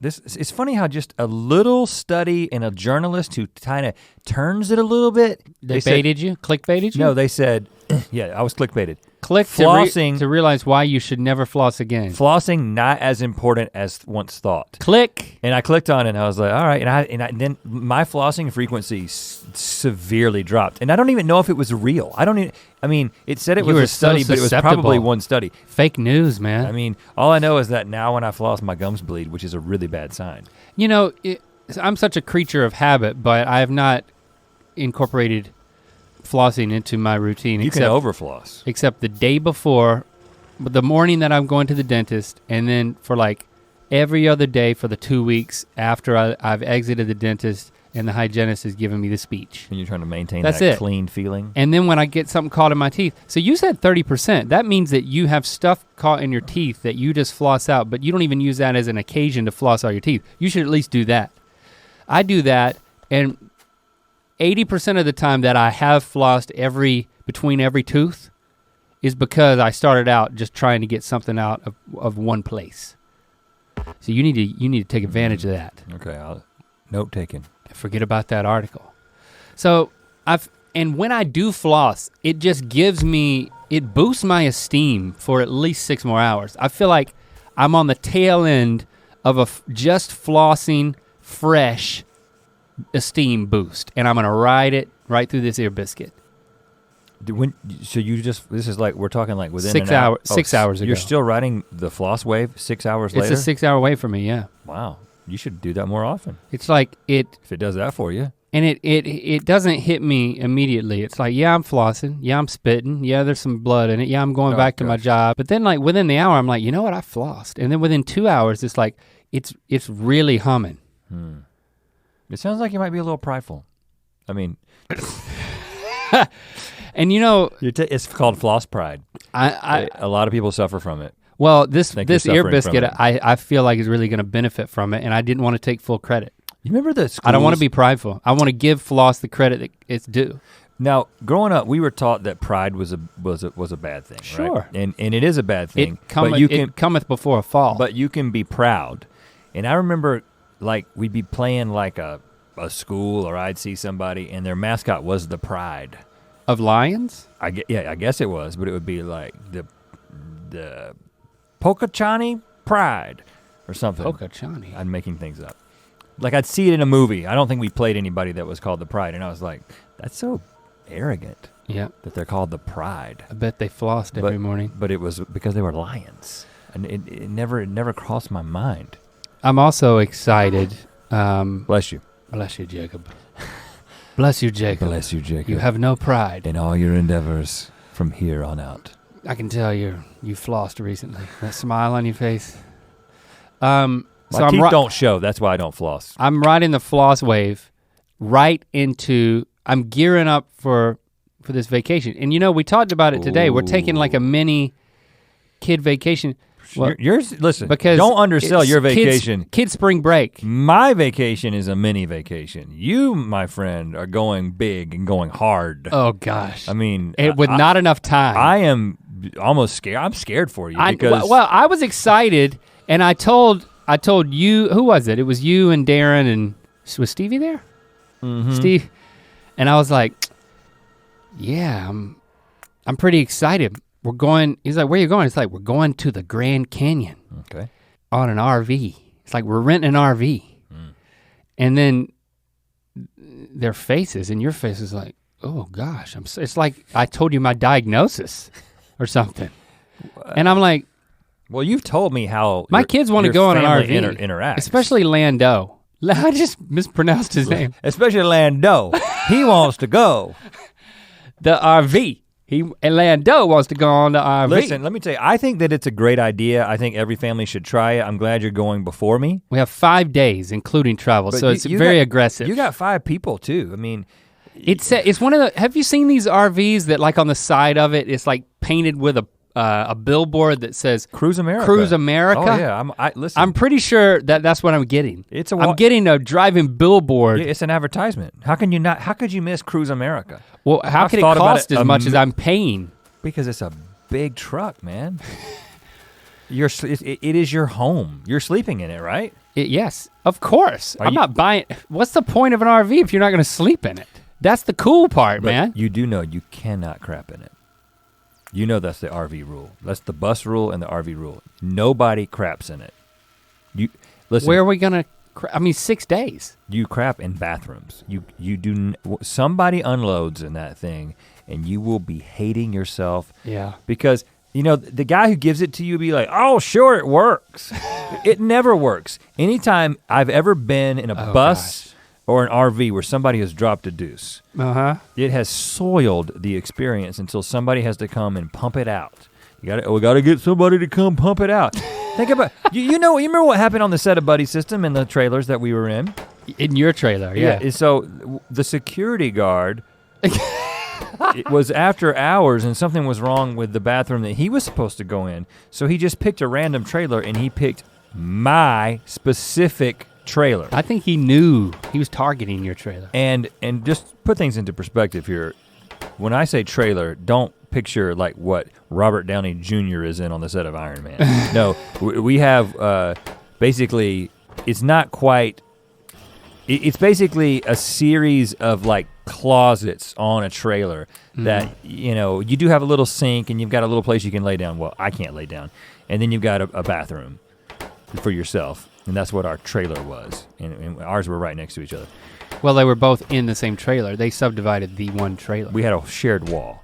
it's funny how just a little study and a journalist who kind of turns it a little bit. They baited you? Clickbaited you? No, they said, yeah, I was clickbaited. Click flossing to realize why you should never floss again. Flossing not as important as once thought. Click. And I clicked on it and I was like, all right. And then my flossing frequency severely dropped. And I don't even know if it was real. It said it was a study, but it was probably one study. Fake news, man. I mean, all I know is that now when I floss, my gums bleed, which is a really bad sign. You know, I'm such a creature of habit, but I have not incorporated flossing into my routine. You can overfloss. Except the day before, the morning that I'm going to the dentist, and then for like every other day for the 2 weeks after I've exited the dentist and the hygienist has given me the speech. And you're trying to maintain That's that it. Clean feeling? And then when I get something caught in my teeth, so you said 30%, that means that you have stuff caught in your teeth that you just floss out, but you don't even use that as an occasion to floss all your teeth. You should at least do that. I do that, and 80% of the time that I have flossed between every tooth is because I started out just trying to get something out of one place. So you need to take advantage of that. Okay, note taken. Forget about that article. So and when I do floss, it just it boosts my esteem for at least 6 more hours. I feel like I'm on the tail end of just flossing fresh esteem boost, and I'm gonna ride it right through this ear biscuit. This is like, we're talking like within 6 hours. 6 hours ago. You're still riding the floss wave 6 hours later? It's a 6 hour wave for me, yeah. Wow, you should do that more often. It's like if it does that for you. And it doesn't hit me immediately. It's like, yeah, I'm flossing, yeah, I'm spitting, yeah, there's some blood in it, yeah, I'm going back to my job. But then like within the hour, I'm like, you know what, I flossed. And then within 2 hours, it's like, it's really humming. It sounds like you might be a little prideful. I mean. And you know. It's called floss pride. A lot of people suffer from it. Well, this ear biscuit, I feel like is really gonna benefit from it, and I didn't want to take full credit. You remember the schools? I don't want to be prideful. I want to give floss the credit that it's due. Now, growing up, we were taught that pride was a bad thing, sure. Right? And it is a bad thing. It cometh before a fall. But you can be proud. And I remember like we'd be playing like a school, or I'd see somebody and their mascot was the Pride. Of lions? I guess it was, but it would be like the Pokachani Pride or something. Pokachani? I'm making things up. Like I'd see it in a movie. I don't think we played anybody that was called the Pride, and I was like, that's so arrogant. Yeah. That they're called the Pride. I bet they flossed every morning. But it was because they were lions. And it never crossed my mind. I'm also excited. Bless you. Bless you, Jacob. Bless you, Jacob. Bless you, Jacob. You have no pride. In all your endeavors from here on out. I can tell you flossed recently. That smile on your face. My teeth don't show, that's why I don't floss. I'm riding the floss wave right into, I'm gearing up for this vacation. And you know, we talked about it today. We're taking like a mini kid vacation. Well, listen, because don't undersell your vacation. Kids spring break. My vacation is a mini vacation. You, my friend, are going big and going hard. Oh gosh. I mean. With not enough time. I am almost scared. I'm scared for you because. Well, I was excited and I told you, who was it? It was you and Darren and, was Stevie there? Mm-hmm. Steve. And I was like, yeah, I'm pretty excited. We're going, he's like, where are you going? It's like, we're going to the Grand Canyon. Okay. On an RV. It's like, we're renting an RV. And then their faces, and your face is like, oh gosh, it's like I told you my diagnosis or something. And I'm like. Well, you've told me how my kids want to go on an RV. Interact. Especially Lando. I just mispronounced his name. Especially Lando. He wants to go. The RV. And Lando wants to go on the RV. Listen, let me tell you, I think that it's a great idea. I think every family should try it. I'm glad you're going before me. We have 5 days, including travel, so it's very aggressive. You got 5 people too. I mean. It's one of the, have you seen these RVs that like on the side of it, it's like painted with a billboard that says Cruise America. Cruise America. Oh yeah, listen. I'm pretty sure that's what I'm getting. I'm getting a driving billboard. Yeah, it's an advertisement. How could you miss Cruise America? Well, how could it cost as much as I'm paying? Because it's a big truck, man. it is your home. You're sleeping in it, right? Yes, of course. I'm not buying. What's the point of an RV if you're not gonna sleep in it? That's the cool part, man. You do know you cannot crap in it. You know that's the RV rule. That's the bus rule and the RV rule. Nobody craps in it. Listen. Where are we gonna? 6 days. You crap in bathrooms. You do. Somebody unloads in that thing, and you will be hating yourself. Yeah. Because the guy who gives it to you be like, oh sure it works. It never works. Anytime I've ever been in a bus or an RV where somebody has dropped a deuce, it has soiled the experience until somebody has to come and pump it out. We gotta get somebody to come pump it out. Think about you remember what happened on the set of Buddy System in the trailers that we were in? In your trailer, yeah. So the security guard, it was after hours and something was wrong with the bathroom that he was supposed to go in. So he just picked a random trailer and he picked my specific trailer. I think he knew he was targeting your trailer. And just put things into perspective here. When I say trailer, don't picture like what Robert Downey Jr. is in on the set of Iron Man. No, we have basically, it's not quite, it's basically a series of like closets on a trailer that, you do have a little sink and you've got a little place you can lay down. Well, I can't lay down. And then you've got a bathroom for yourself. And that's what our trailer was. And ours were right next to each other. Well, they were both in the same trailer. They subdivided the one trailer. We had a shared wall,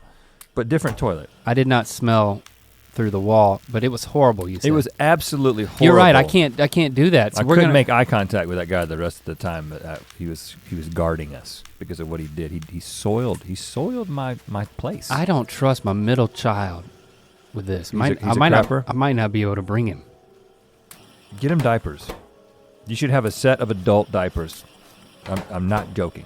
but different toilet. I did not smell through the wall, but it was horrible, you said. It was absolutely horrible. You're right, I can't do that. So I couldn't make eye contact with that guy the rest of the time, but he was guarding us because of what he did. He soiled my place. I don't trust my middle child with this. I might not be able to bring him. Get him diapers. You should have a set of adult diapers. I'm not joking.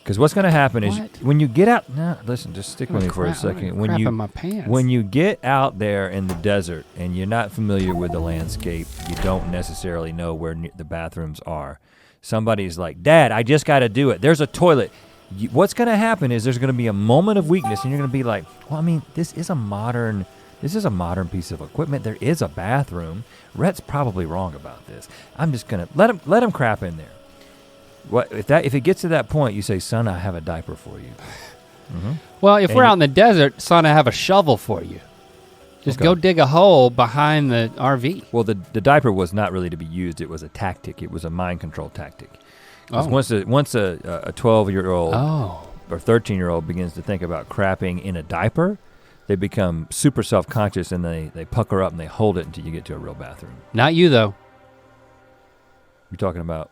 Because what's gonna happen is when you get out, listen, just stick with me for a second. When you get out there in the desert and you're not familiar with the landscape, you don't necessarily know where the bathrooms are. Somebody's like, Dad, I just gotta do it. There's a toilet. What's gonna happen is there's gonna be a moment of weakness and you're gonna be like, well, this is a modern piece of equipment. There is a bathroom. Rhett's probably wrong about this. I'm just gonna let him crap in there. What if it gets to that point? You say, "Son, I have a diaper for you." Mm-hmm. Well, if we're out in the desert, son, I have a shovel for you. Just go dig a hole behind the RV. Well, the diaper was not really to be used. It was a tactic. It was a mind control tactic. Once a 12-year-old or 13-year-old begins to think about crapping in a diaper, they become super self-conscious and they pucker up and they hold it until you get to a real bathroom. Not you though. What are you talking about?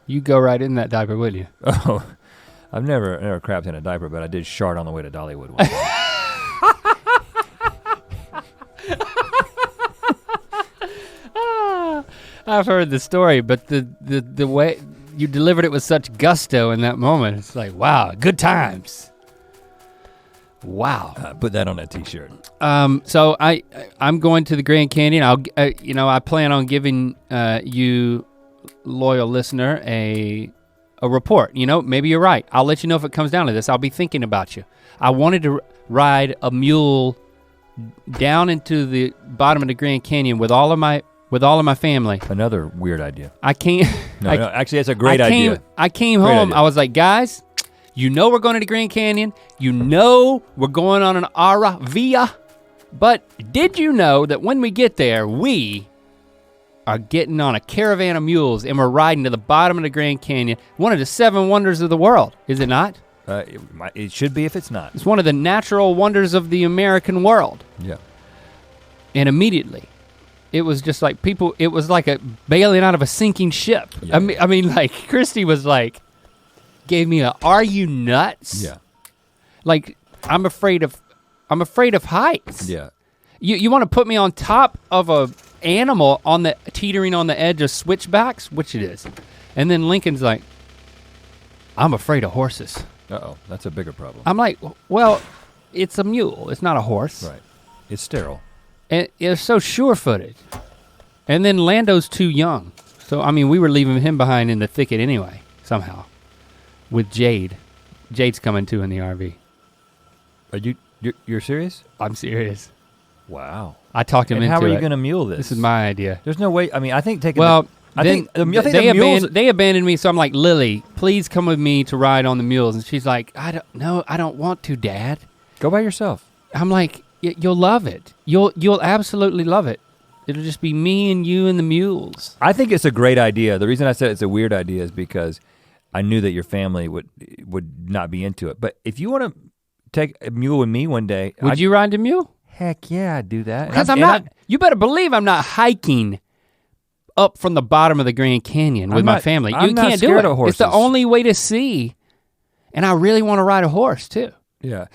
You go right in that diaper, would you? Oh, I've never crapped in a diaper, but I did shart on the way to Dollywood one time. I've heard the story, but the way you delivered it with such gusto in that moment, it's like, wow, good times. Wow. Put that on a t-shirt. So I'm going to the Grand Canyon. I plan on giving you, loyal listener, a report. Maybe you're right. I'll let you know if it comes down to this. I'll be thinking about you. I wanted to ride a mule down into the bottom of the Grand Canyon with all of my family. Another weird idea. I can't. No, actually that's a great idea. I came home, I was like, guys, we're going to the Grand Canyon. We're going on an RV. But did you know that when we get there, we are getting on a caravan of mules and we're riding to the bottom of the Grand Canyon, one of the 7 wonders of the world, is it not? It should be if it's not. It's one of the natural wonders of the American world. Yeah. And immediately, it was just like it was like a bailing out of a sinking ship. Yeah. I mean, like Christy was like, gave me are you nuts? Yeah. Like, I'm afraid of heights. Yeah. You want to put me on top of a animal teetering on the edge of switchbacks, which it is. And then Lincoln's like, I'm afraid of horses. Uh-oh, that's a bigger problem. I'm like, well, it's a mule, it's not a horse. Right, it's sterile. And it's so sure-footed. And then Lando's too young. So, we were leaving him behind in the thicket anyway, somehow. With Jade. Jade's coming too in the RV. Are you're serious? I'm serious. Wow. I talked him into it. How are you gonna mule this? This is my idea. There's no way, I mean, I think taking they abandoned me, so I'm like, Lily, please come with me to ride on the mules. And she's like, I don't want to, Dad. Go by yourself. I'm like, you'll love it. You'll absolutely love it. It'll just be me and you and the mules. I think it's a great idea. The reason I said it's a weird idea is because I knew that your family would not be into it. But if you want to take a mule with me one day. Would you ride the mule? Heck yeah, I'd do that. Because you better believe I'm not hiking up from the bottom of the Grand Canyon with my family. You can't do it. It's the only way to see. And I really want to ride a horse too. Yeah,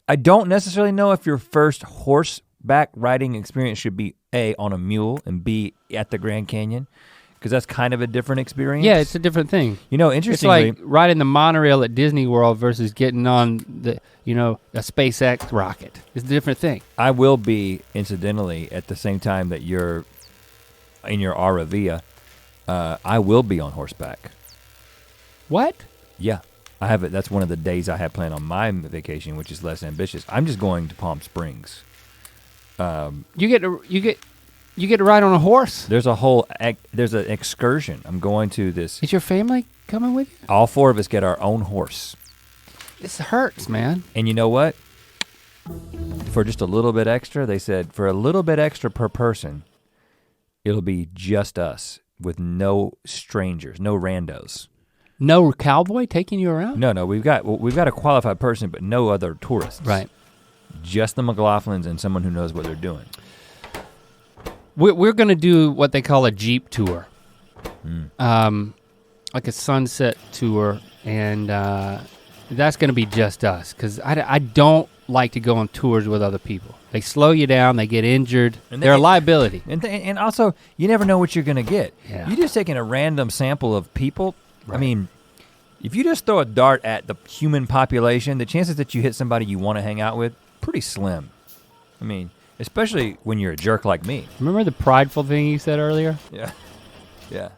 I don't necessarily know if your first horseback riding experience should be A, on a mule, and B, at the Grand Canyon, because that's kind of a different experience. Yeah, it's a different thing. You know, interestingly. It's like riding the monorail at Disney World versus getting on a SpaceX rocket. It's a different thing. I will be, incidentally, at the same time that you're in your Aravia, I will be on horseback. What? Yeah. I have it. That's one of the days I have planned on my vacation, which is less ambitious. I'm just going to Palm Springs. You get to ride on a horse. There's an excursion. I'm going to this. Is your family coming with you? All 4 of us get our own horse. This hurts, man. And you know what? For just a little bit extra, they said for a little bit extra per person, it'll be just us with no strangers, no randos. No cowboy taking you around? No, we've got a qualified person, but no other tourists. Right. Just the McLaughlins and someone who knows what they're doing. We're gonna do what they call a Jeep tour. Like a sunset tour, and that's gonna be just us, because I don't like to go on tours with other people. They slow you down, they get injured, they're a liability. And also, you never know what you're gonna get. Yeah. You're just taking a random sample of people. Right. I mean, if you just throw a dart at the human population, the chances that you hit somebody you want to hang out with, pretty slim. I mean, especially when you're a jerk like me. Remember the prideful thing you said earlier? Yeah.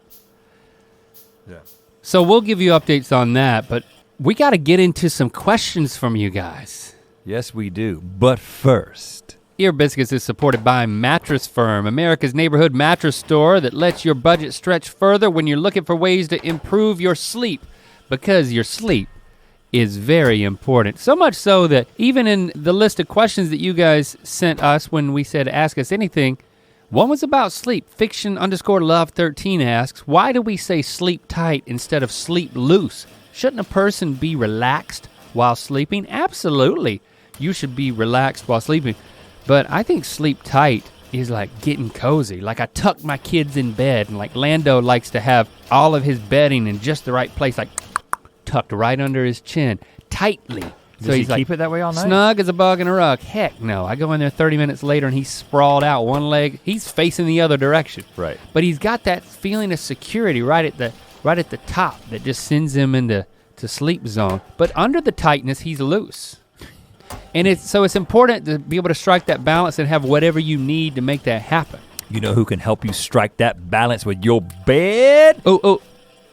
So we'll give you updates on that, but we gotta get into some questions from you guys. Yes, we do, but first. Ear Biscuits is supported by Mattress Firm, America's neighborhood mattress store that lets your budget stretch further when you're looking for ways to improve your sleep, because your sleep is very important. So much so that even in the list of questions that you guys sent us when we said ask us anything, one was about sleep. Fiction_love13 asks, why do we say sleep tight instead of sleep loose? Shouldn't a person be relaxed while sleeping? Absolutely, you should be relaxed while sleeping. But I think sleep tight is like getting cozy. Like I tuck my kids in bed, and like Lando likes to have all of his bedding in just the right place, like tucked right under his chin, tightly. Does he keep it that way all night? Snug as a bug in a rug. Heck no, I go in there 30 minutes later and he's sprawled out, one leg, he's facing the other direction. Right. But he's got that feeling of security right at the top that just sends him into sleep zone. But under the tightness, he's loose. And it's important to be able to strike that balance and have whatever you need to make that happen. You know who can help you strike that balance with your bed? Oh,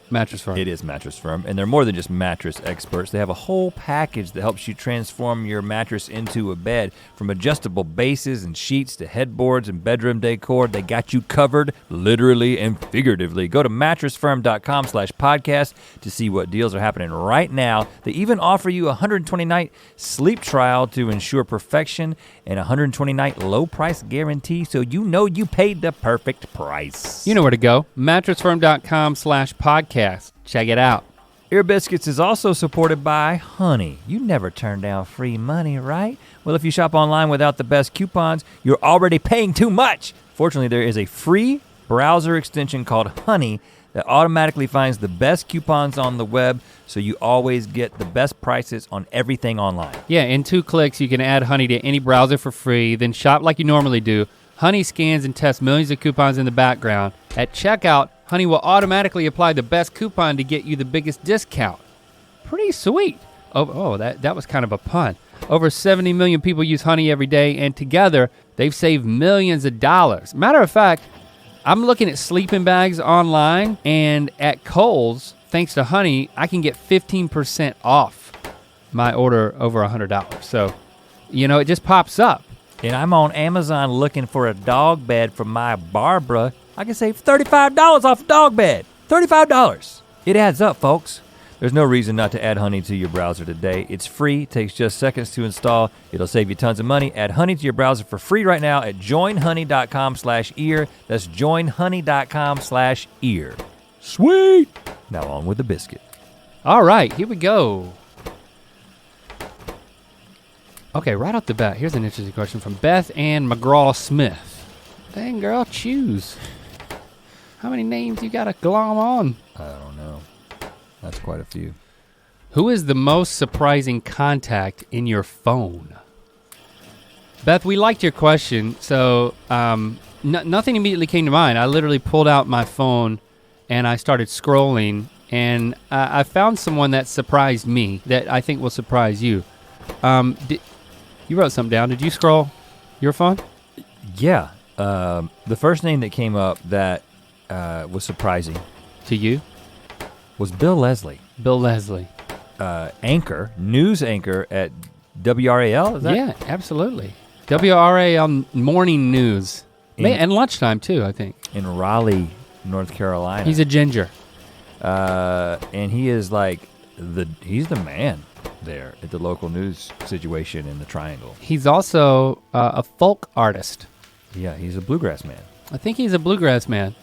Mattress Firm. It is Mattress Firm, and they're more than just mattress experts. They have a whole package that helps you transform your mattress into a bed. From adjustable bases and sheets to headboards and bedroom decor, they got you covered literally and figuratively. Go to mattressfirm.com/podcast to see what deals are happening right now. They even offer you a 120-night sleep trial to ensure perfection and a 120-night low price guarantee, so you know you paid the perfect price. You know where to go, mattressfirm.com/podcast. Check it out. Ear Biscuits is also supported by Honey. You never turn down free money, right? Well, if you shop online without the best coupons, you're already paying too much. Fortunately, there is a free browser extension called Honey that automatically finds the best coupons on the web, so you always get the best prices on everything online. Yeah, in 2 clicks, you can add Honey to any browser for free, then shop like you normally do. Honey scans and tests millions of coupons in the background. At checkout, Honey will automatically apply the best coupon to get you the biggest discount. Pretty sweet. Oh, that was kind of a pun. Over 70 million people use Honey every day, and together, they've saved millions of dollars. Matter of fact, I'm looking at sleeping bags online, and at Kohl's, thanks to Honey, I can get 15% off my order over $100. So, it just pops up. and I'm on Amazon looking for a dog bed for my Barbara, I can save $35 off a dog bed. $35. It adds up, folks. There's no reason not to add Honey to your browser today. It's free, takes just seconds to install. It'll save you tons of money. Add Honey to your browser for free right now at joinhoney.com/ear. That's joinhoney.com/ear. Sweet. Now on with the biscuit. All right, here we go. Okay, right off the bat, here's an interesting question from Beth Ann McGraw-Smith. Dang girl, choose. How many names you gotta glom on? I don't know. That's quite a few. Who is the most surprising contact in your phone? Beth, we liked your question, so nothing immediately came to mind. I literally pulled out my phone and I started scrolling, and I found someone that surprised me that I think will surprise you. You wrote something down. Did you scroll your phone? Yeah. The first name that came up that was surprising to you was Bill Leslie. Bill Leslie. Anchor, news anchor at WRAL, is that? Yeah, absolutely. WRAL morning news. And lunchtime too, I think. In Raleigh, North Carolina. He's a ginger. And he is like, he's the man there at the local news situation in the Triangle. He's also a folk artist. Yeah, he's a bluegrass man. I think he's a bluegrass man.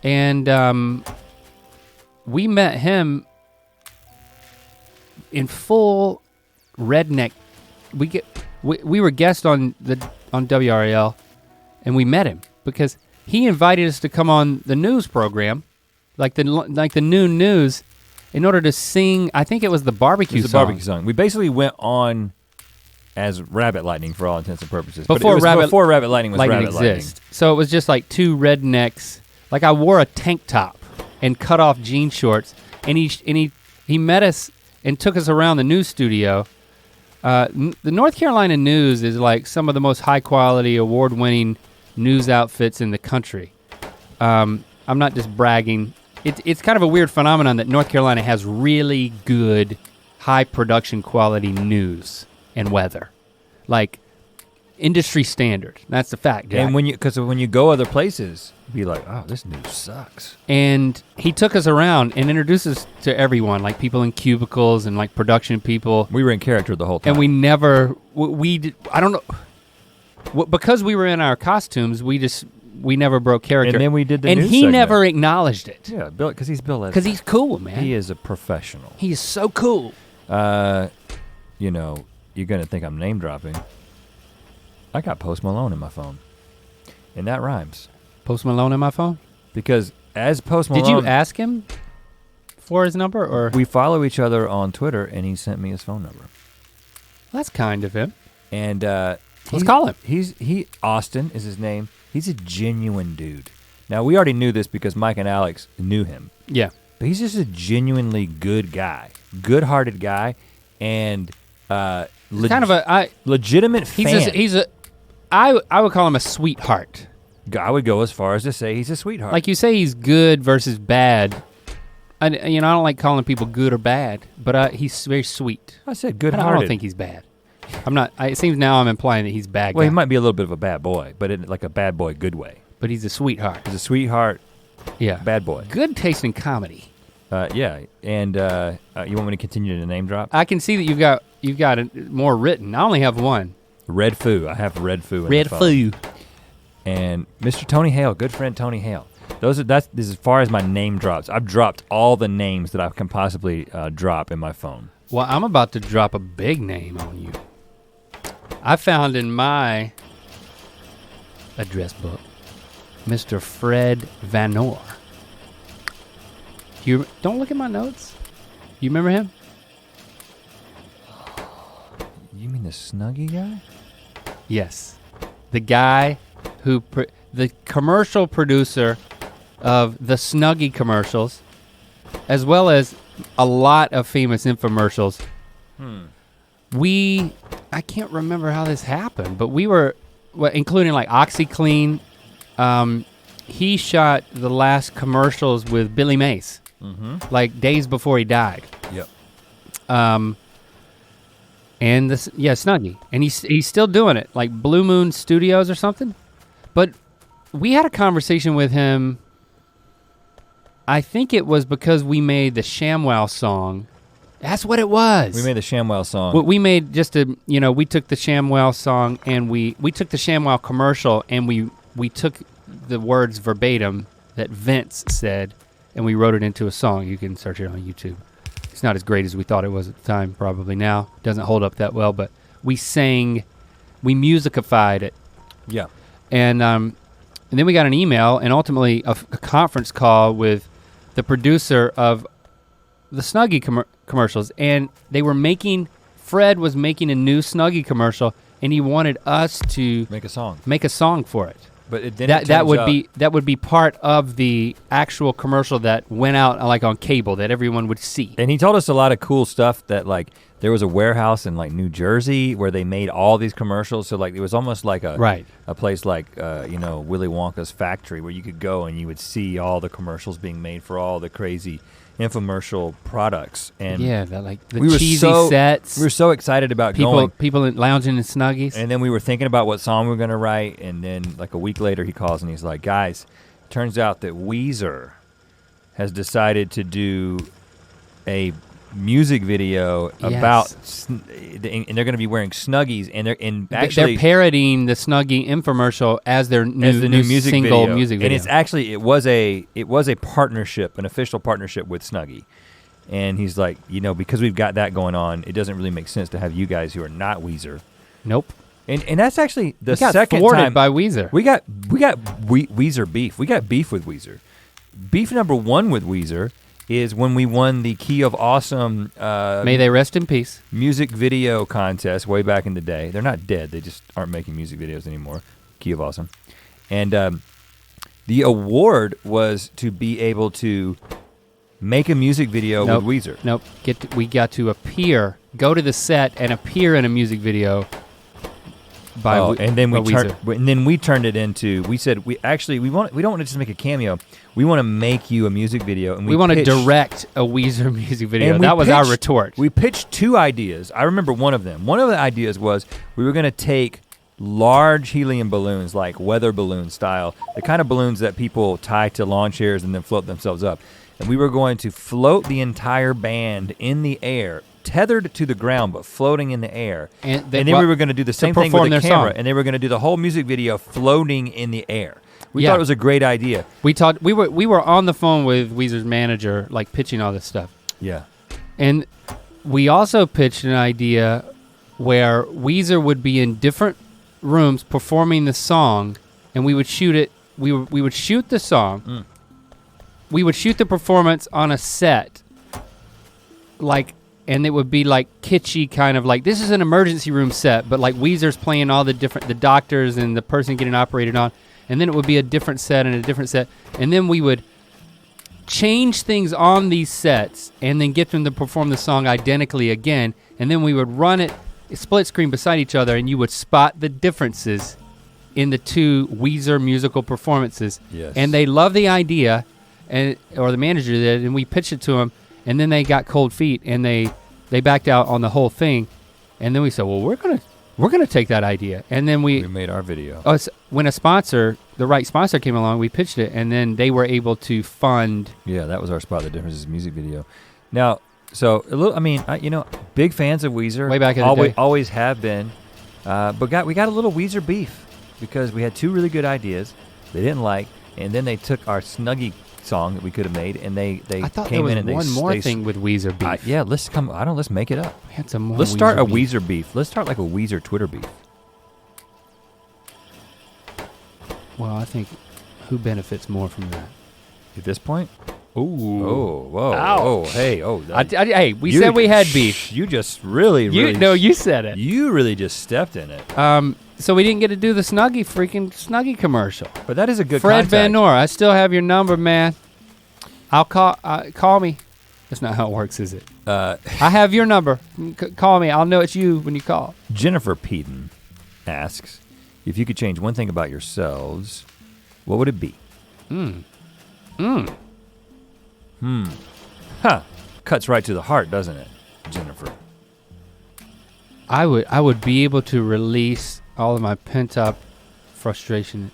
And we met him in full redneck. We were guests on WRAL, and we met him because he invited us to come on the news program, like the noon news, in order to sing. I think it was the barbecue song. We basically went on as Rabbit Lightning for all intents and purposes. Before Rabbit Lightning was Rabbit Lightning. So it was just like two rednecks. Like I wore a tank top and cut off jean shorts, and he met us and took us around the news studio. The North Carolina News is like some of the most high quality, award-winning news outfits in the country. I'm not just bragging. It's kind of a weird phenomenon that North Carolina has really good, high production quality news and weather. Like industry standard, that's the fact. Jack. And when you go other places, be like, oh, this news sucks. And he took us around and introduced us to everyone, like people in cubicles and like production people. We were in character the whole time. And we I don't know, because we were in our costumes, we never broke character. And then we did the news segment. And he never acknowledged it. Yeah, because he's Bill Leslie. Because he's cool, man. He is a professional. He is so cool. You know, you're gonna think I'm name dropping. I got Post Malone in my phone, and that rhymes. Post Malone in my phone? Because as Post Malone— Did you ask him for his number, or? We follow each other on Twitter, and he sent me his phone number. That's kind of him. And let's call him. Austin is his name. He's a genuine dude. Now we already knew this because Mike and Alex knew him. Yeah. But he's just a genuinely good guy, good-hearted guy, and legitimate fan. I would call him a sweetheart. I would go as far as to say he's a sweetheart. Like you say he's good versus bad. I don't like calling people good or bad, but he's very sweet. I said good-hearted. I don't think he's bad. I'm not, it seems now I'm implying that he's bad. Well, he might be a little bit of a bad boy, but in like a bad boy good way. But he's a sweetheart. He's a sweetheart, yeah, bad boy. Good taste in comedy. Yeah, and you want me to continue to name drop? I can see that you've got more written. I only have one. Red Foo, I have Red Foo in Red the phone. Foo. And Mr. Tony Hale, good friend Tony Hale. This is as far as my name drops. I've dropped all the names that I can possibly drop in my phone. Well, I'm about to drop a big name on you. I found in my address book, Mr. Fred Vanor. Don't look at my notes. You remember him? You mean the Snuggie guy? Yes, the guy who, the commercial producer of the Snuggie commercials, as well as a lot of famous infomercials. I can't remember how this happened, but we were, including like OxyClean. He shot the last commercials with Billy Mays, like days before he died. Yep. And this, yeah, Snuggie. And he's still doing it, like Blue Moon Studios or something. But we had a conversation with him, I think it was because we made the ShamWow song. That's what it was. We made the ShamWow song. We made just a, we took the ShamWow song and we took the ShamWow commercial and we took the words verbatim that Vince said and we wrote it into a song. You can search it on YouTube. It's not as great as we thought it was at the time, probably now. It doesn't hold up that well, but we musicified it. Yeah. And then we got an email and ultimately a conference call with the producer of the Snuggie commercials. And Fred was making a new Snuggie commercial and he wanted us to make a song for it. But that would be part of the actual commercial that went out like on cable that everyone would see. And he told us a lot of cool stuff that like there was a warehouse in like New Jersey where they made all these commercials. So like it was almost like a place like Willy Wonka's factory where you could go and you would see all the commercials being made for all the crazy infomercial products. And yeah, the cheesy sets. We were so excited about people lounging in Snuggies. And then we were thinking about what song we were gonna write, and then like a week later he calls and he's like, guys, turns out that Weezer has decided to do a music video about, and they're gonna be wearing Snuggies, and they're parodying the Snuggie infomercial as their new music single video. Music video. And it's actually, it was a partnership, an official partnership with Snuggie. And he's like, because we've got that going on, it doesn't really make sense to have you guys who are not Weezer. Nope. And that's actually the second time. Thwarted by Weezer. We got Weezer beef. We got beef with Weezer. Beef number one with Weezer is when we won the Key of Awesome may they rest in peace music video contest way back in the day. They're not dead, they just aren't making music videos anymore. Key of Awesome. And the award was to be able to make a music video with Weezer. Nope, we got to go to the set and appear in a music video by and then we turned it into, we said we don't want to just make a cameo. We want to make you a music video, and we want to direct a Weezer music video. That was our retort. We pitched two ideas. I remember one of them. One of the ideas was we were gonna take large helium balloons, like weather balloon style, the kind of balloons that people tie to lawn chairs and then float themselves up. And we were going to float the entire band in the air, tethered to the ground, but floating in the air. And then we were gonna do the same thing with the camera, and they were gonna do the whole music video floating in the air. We thought it was a great idea. We were on the phone with Weezer's manager, like pitching all this stuff. Yeah. And we also pitched an idea where Weezer would be in different rooms performing the song, and we would shoot it. We would shoot the song. We would shoot the performance on a set, and it would be like kitschy, kind of like, this is an emergency room set, but like Weezer's playing all the doctors and the person getting operated on, and then it would be a different set and a different set, and then we would change things on these sets and then get them to perform the song identically again, and then we would run it split screen beside each other, and you would spot the differences in the two Weezer musical performances. Yes. And they loved the idea, or the manager did, and we pitched it to them, and then they got cold feet and they backed out on the whole thing. And then we said, well, we're gonna take that idea. And then we made our video. When the right sponsor came along, we pitched it, and then they were able to fund. Yeah, that was our Spot the Difference is music video. Now, so big fans of Weezer. Way back in the day. Always have been, but we got a little Weezer beef because we had two really good ideas they didn't like, and then they took our Snuggie song that we could have made, and they came in and they. One more thing with Weezer beef. Yeah, let's make it up. We had some more. Let's start a Weezer beef. Let's start like a Weezer Twitter beef. Well, I think who benefits more from that? At this point? Ooh. Oh, whoa. Ouch. Oh, hey, oh. Hey, we said we had beef. You just really. No, you said it. You really just stepped in it. So we didn't get to do the Snuggie commercial. But that is a good Fred contact. Van Noor, I still have your number, man. I'll call me. That's not how it works, is it? I have your number. Call me. I'll know it's you when you call. Jennifer Peden asks, if you could change one thing about yourselves, what would it be? Huh. Cuts right to the heart, doesn't it, Jennifer? I would be able to release all of my pent up frustration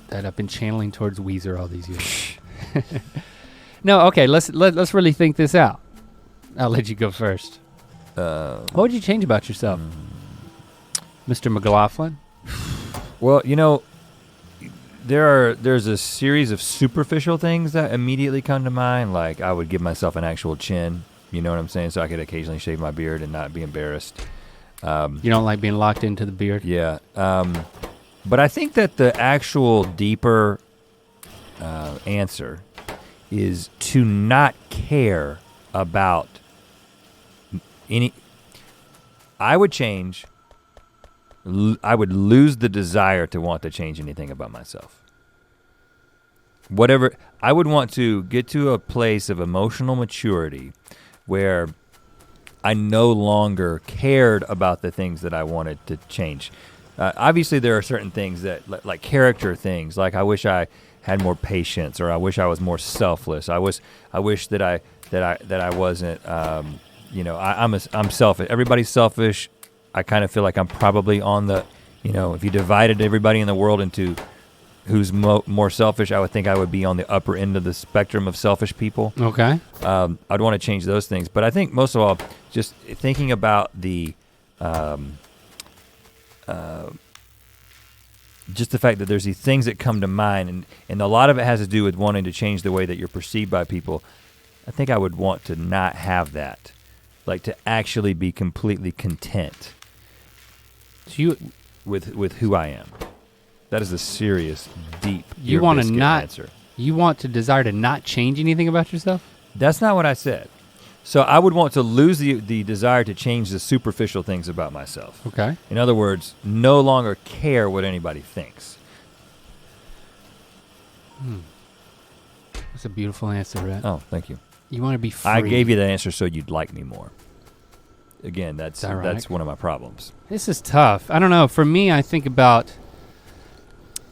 that I've been channeling towards Weezer all these years. No, okay, let's really think this out. I'll let you go first. What would you change about yourself, Mr. McLaughlin? Well, you know, there's a series of superficial things that immediately come to mind. Like I would give myself an actual chin. You know what I'm saying? So I could occasionally shave my beard and not be embarrassed. You don't like being locked into the beard? Yeah. But I think that the actual deeper answer is to not care about any. I would change. I would lose the desire to want to change anything about myself. Whatever, I would want to get to a place of emotional maturity where I no longer cared about the things that I wanted to change. Obviously there are certain things that, like character things, like I wish I had more patience, or I wish I was more selfless. I wish that I wasn't, you know, I'm selfish. Everybody's selfish. I kind of feel like I'm probably on the, you know, if you divided everybody in the world into who's more selfish, I would think I would be on the upper end of the spectrum of selfish people. Okay. I'd want to change those things, but I think most of all, just thinking about just the fact that there's these things that come to mind, and a lot of it has to do with wanting to change the way that you're perceived by people. I think I would want to not have that, like to actually be completely content with who I am. That is a serious, deep, you want to not answer. You want to desire to not change anything about yourself? That's not what I said. So I would want to lose the desire to change the superficial things about myself. Okay. In other words, no longer care what anybody thinks. That's a beautiful answer, Rhett. Oh, thank you. You want to be free. I gave you that answer so you'd like me more. Again, that's one of my problems. This is tough. I don't know. For me, I think about.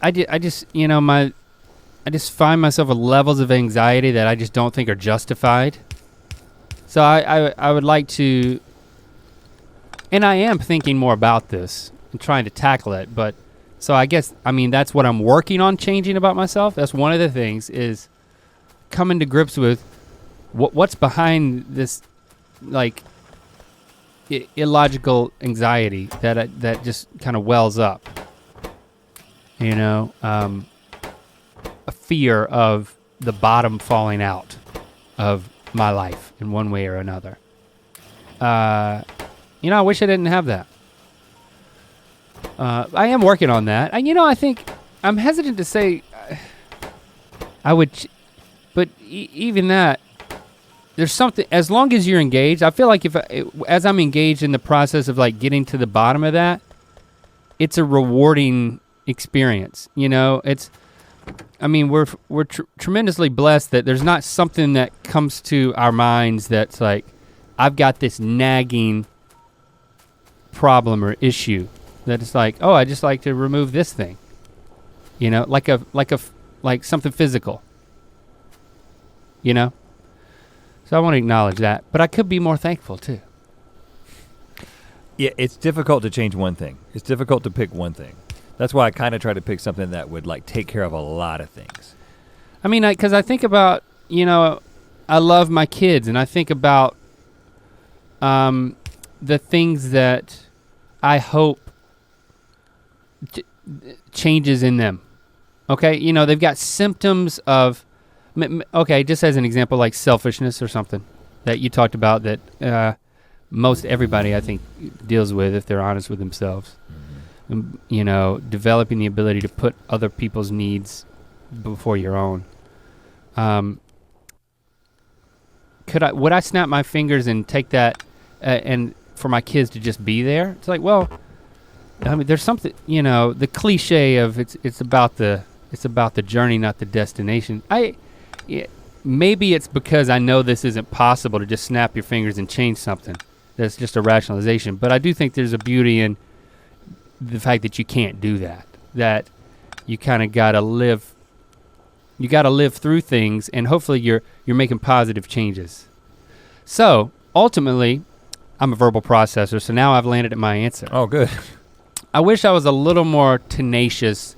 I just you know I just find myself with levels of anxiety that I just don't think are justified. So I would like to, and I am thinking more about this and trying to tackle it. But so I guess that's what I'm working on changing about myself. That's one of the things is coming to grips with what's behind this like illogical anxiety that just kind of wells up. You know, a fear of the bottom falling out of my life in one way or another. You know, I wish I didn't have that. I am working on that. And I think I'm hesitant to say I would, but even that, there's something, as long as you're engaged, I feel like as I'm engaged in the process of like getting to the bottom of that, it's a rewarding experience. You know, we're tremendously blessed that there's not something that comes to our minds that's like, I've got this nagging problem or issue that it's like, oh, I just like to remove this thing. You know, like something physical. You know? So I want to acknowledge that, but I could be more thankful too. Yeah, it's difficult to change one thing. It's difficult to pick one thing. That's why I kind of try to pick something that would like take care of a lot of things. I mean, because I think about, I love my kids, and I think about the things that I hope changes in them. Okay, they've got symptoms of, okay, just as an example, like selfishness or something that you talked about that most everybody I think deals with if they're honest with themselves. Developing the ability to put other people's needs before your own. Would I snap my fingers and take that and for my kids to just be there? It's like, well, there's something, the cliche of it's about the journey, not the destination. Maybe it's because I know this isn't possible to just snap your fingers and change something. That's just a rationalization. But I do think there's a beauty in the fact that you can't do that. That you kind of gotta live. You gotta live through things, and hopefully you're making positive changes. So ultimately, I'm a verbal processor, so now I've landed at my answer. Oh, good. I wish I was a little more tenacious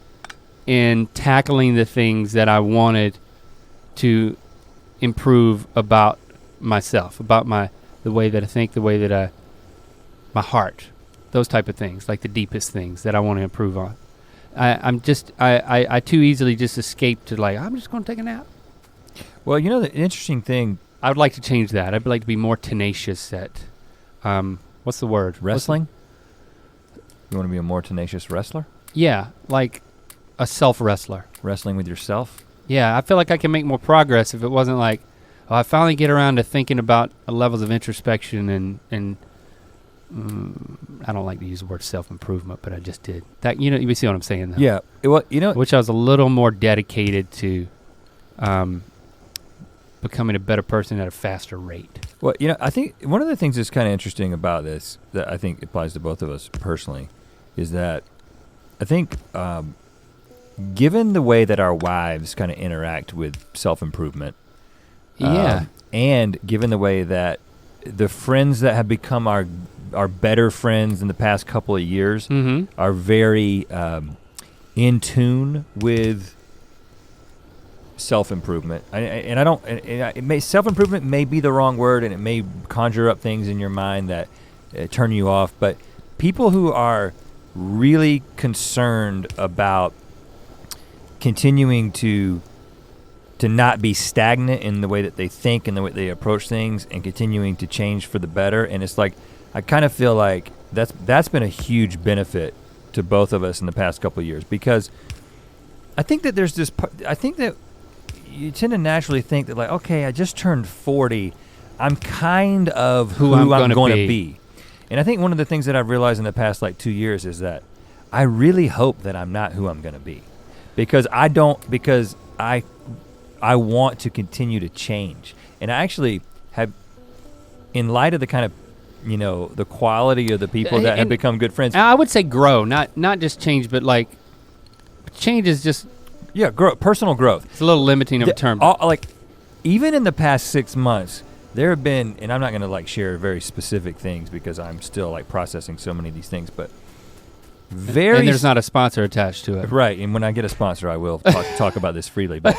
in tackling the things that I wanted to improve about myself, about the way that I think, the way that my heart, those type of things, like the deepest things that I want to improve on. I too easily just escape to like, I'm just gonna take a nap. Well, you know the interesting thing. I would like to change that. I'd like to be more tenacious at, what's the word? Wrestling? You want to be a more tenacious wrestler? Yeah, like a self-wrestler. Wrestling with yourself? Yeah, I feel like I can make more progress if it wasn't like, oh, I finally get around to thinking about levels of introspection and I don't like to use the word self-improvement, but I just did. That, you see what I'm saying though? Yeah, well, Which I was a little more dedicated to becoming a better person at a faster rate. Well, I think one of the things that's kind of interesting about this that I think applies to both of us personally is that I think given the way that our wives kind of interact with self-improvement, and given the way that the friends that have become our better friends in the past couple of years are very in tune with self-improvement, and I don't. Self-improvement may be the wrong word, and it may conjure up things in your mind that turn you off. But people who are really concerned about continuing to not be stagnant in the way that they think and the way they approach things, and continuing to change for the better. And it's like I kind of feel like that's been a huge benefit to both of us in the past couple of years, because I think that there's this. I think that you tend to naturally think that like, okay, I just turned 40, I'm kind of who I'm going to be. And I think one of the things that I've realized in the past like 2 years is that I really hope that I'm not who I'm going to be, because I want to continue to change. And I actually have, in light of the kind of, the quality of the people that have become good friends. I would say grow, not just change, but like change is just. Yeah, personal growth. It's a little limiting of a term. Like, even in the past 6 months, there have been, and I'm not gonna like share very specific things because I'm still like processing so many of these things, but and there's not a sponsor attached to it. Right, and when I get a sponsor, I will talk about this freely. But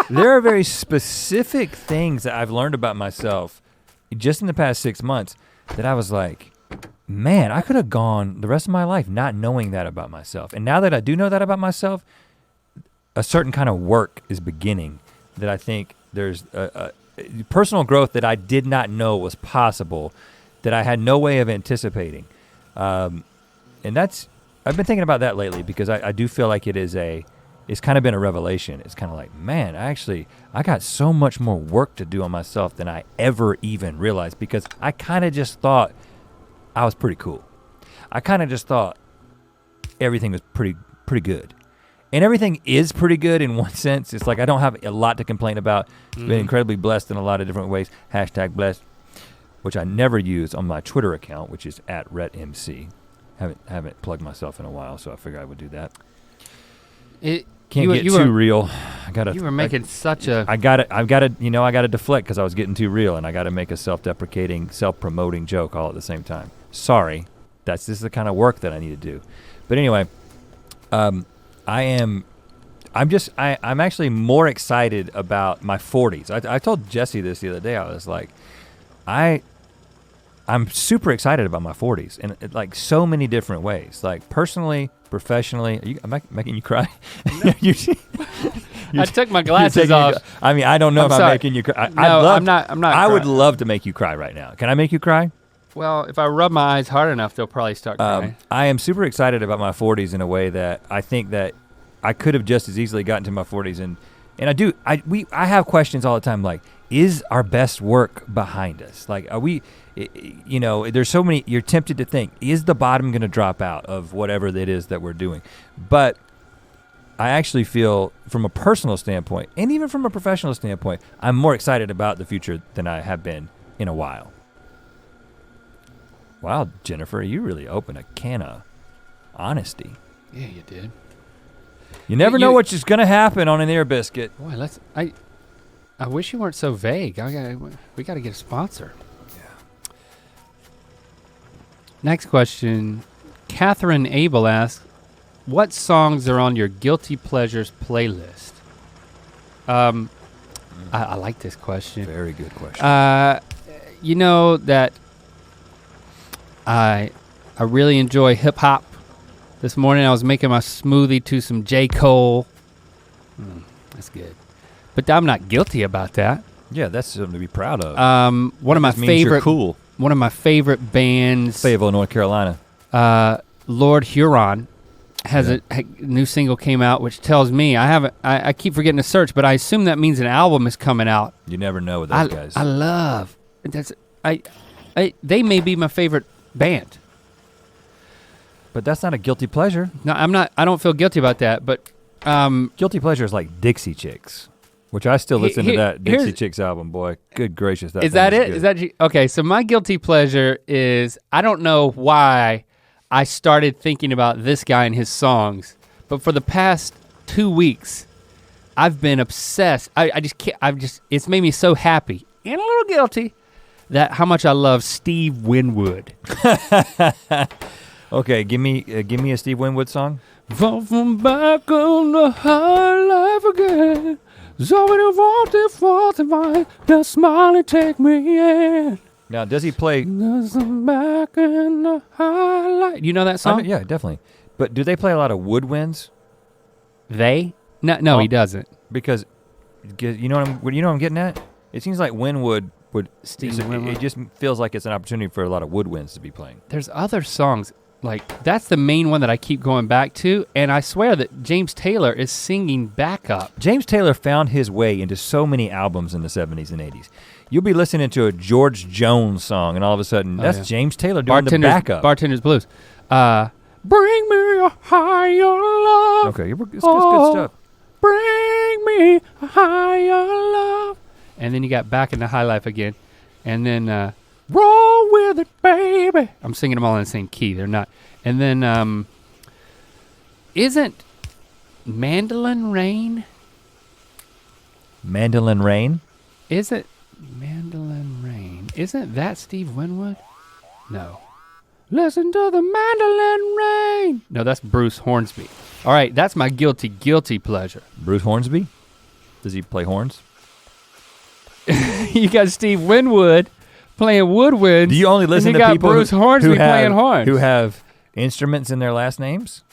there are very specific things that I've learned about myself just in the past 6 months that I was like, man, I could have gone the rest of my life not knowing that about myself. And now that I do know that about myself, a certain kind of work is beginning that I think there's a personal growth that I did not know was possible, that I had no way of anticipating. And I've been thinking about that lately, because I do feel like it's kind of been a revelation. It's kind of like, man, I got so much more work to do on myself than I ever even realized, because I kind of just thought I was pretty cool. I kind of just thought everything was pretty good. And everything is pretty good in one sense. It's like I don't have a lot to complain about. Been incredibly blessed in a lot of different ways. #blessed, which I never use on my Twitter account, which is @RhetMC. Haven't plugged myself in a while, so I figured I would do that. Can't get too real. You were making such a. I got to deflect because I was getting too real, and I got to make a self-deprecating, self-promoting joke all at the same time. Sorry, this is the kind of work that I need to do. But anyway, I'm actually more excited about my 40s. I told Jesse this the other day. I was like, I'm super excited about my 40s in like so many different ways. Like personally, professionally. Am I making you cry? No. I took my glasses off. I mean, I don't know if I'm making you cry. I'm not. I would love to make you cry right now. Can I make you cry? Well, if I rub my eyes hard enough, they'll probably start crying. I am super excited about my 40s in a way that I think that I could have just as easily gotten to my 40s, and I have questions all the time, like, is our best work behind us? Like, are we, there's so many, you're tempted to think, is the bottom gonna drop out of whatever it is that we're doing? But I actually feel from a personal standpoint, and even from a professional standpoint, I'm more excited about the future than I have been in a while. Wow, Jennifer, you really opened a can of honesty. Yeah, you did. You never know what's just gonna happen on an ear biscuit. Boy, I wish you weren't so vague. We gotta get a sponsor. Next question. Catherine Abel asks, what songs are on your Guilty Pleasures playlist? I like this question. Very good question. You know that I really enjoy hip hop. This morning I was making my smoothie to some J. Cole. That's good. But I'm not guilty about that. Yeah, that's something to be proud of. One of my favorite cool. One of my favorite bands, Fayetteville, North Carolina. Lord Huron, has a new single came out, which tells me I keep forgetting to search, but I assume that means an album is coming out. You never know with those guys. I love they may be my favorite band. But that's not a guilty pleasure. No, I'm not. I don't feel guilty about that. But guilty pleasure is like Dixie Chicks, which I still listen to that Dixie Chicks album. Boy, good gracious, is that it? Is that okay? So my guilty pleasure is I don't know why I started thinking about this guy and his songs, but for the past 2 weeks, I've been obsessed. I just can't. It's made me so happy and a little guilty that how much I love Steve Winwood. Okay, give me a Steve Winwood song. Fall from back on the high life again. So many faulty, the smile and take me in. Now, does he play? Back in the high life. You know that song? Yeah, definitely. But do they play a lot of woodwinds? They? No, he doesn't. Because, you know what I'm getting at? It seems like Winwood would. It just feels like it's an opportunity for a lot of woodwinds to be playing. There's other songs. Like, that's the main one that I keep going back to, and I swear that James Taylor is singing backup. James Taylor found his way into so many albums in the 70s and 80s. You'll be listening to a George Jones song, and all of a sudden, that's James Taylor doing the backup. Bartender's Blues. Bring me a higher love. Okay, it's good stuff. Bring me a higher love. And then you got Back in the High Life again, and then roll with it, baby. I'm singing them all in the same key. They're not. And then, isn't Mandolin Rain? Mandolin Rain? Is it Mandolin Rain? Isn't that Steve Winwood? No. Listen to the mandolin rain. No, that's Bruce Hornsby. All right, that's my guilty pleasure. Bruce Hornsby? Does he play horns? You got Steve Winwood playing woodwinds. Do you only listen to people Bruce Hornsby playing horns? Who have instruments in their last names?